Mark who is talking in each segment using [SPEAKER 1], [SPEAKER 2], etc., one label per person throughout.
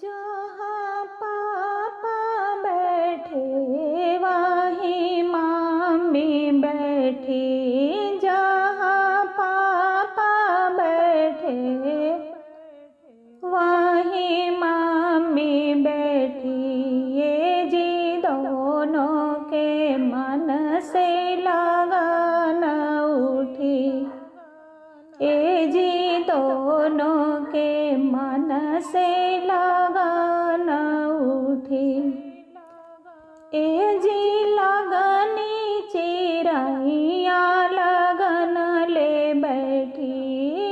[SPEAKER 1] जहाँ पापा बैठे वहीं मम्मी बैठी। जहाँ पापा बैठे वहीं मम्मी बैठी। ये जी दोनों के मन से लगन उठी। ये जी दोनों के मन से लगन उठी। ए जी लगनी चिरैया लगन ले बैठी।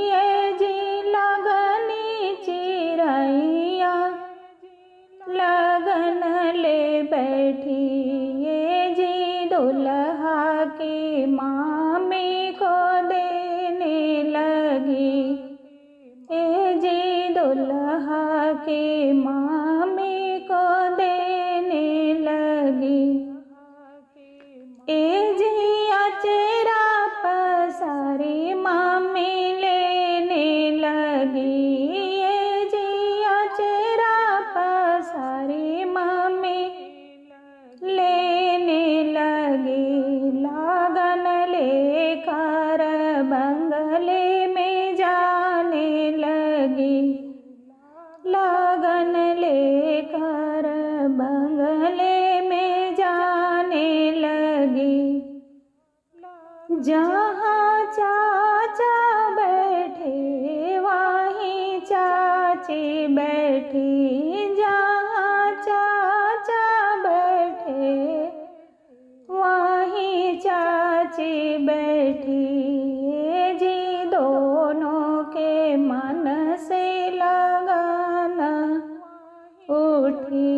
[SPEAKER 1] ए जी लगनी चिरैया लगन ले बैठी। ये जी दुल्हा की मामी को देने लगी। ए जी दुल्हा की मामी को देने लगी। ए जी अचेरा पसारी मामी लेने लगी। ए जी अचेरा पसारी मामी लेने लगी। लगन लेकर बंगले में जाने लगी। लगन लेकर बंगले में जाने लगी। जहाँ चाचा बैठे वहीं चाची बैठी। जहाँ चाचा बैठे वहीं चाची बैठी। ये जी दोनों के मन से लगन उठी।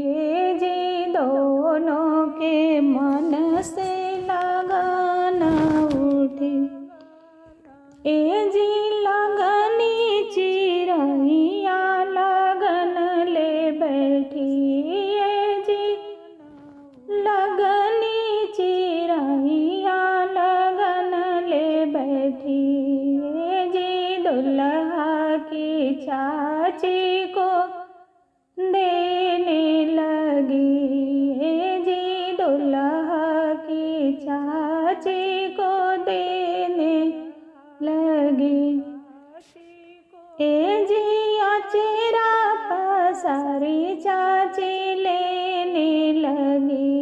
[SPEAKER 1] ये जी दोनों के मन से लगन उठी। ए जी लगनी चिरैया लगन ले बैठी। ए जी लगनी चिरैया लगन ले बैठी। ए जी दुल्हा की चाची को देने लगी। ए जी दुल्हा की चाची को देने लगी। ए जी अचेरा पसारी चाची लेने लगी।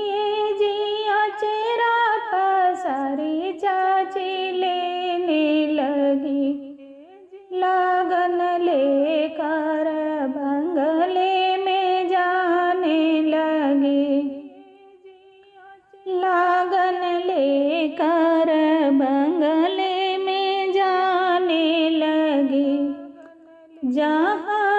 [SPEAKER 1] ए जी अचेरा पसारी चाची लेने लगी। लगन लेकर बंगले में जाने लगी। लगन लेकर बंगले में जाने लगी। जहाँ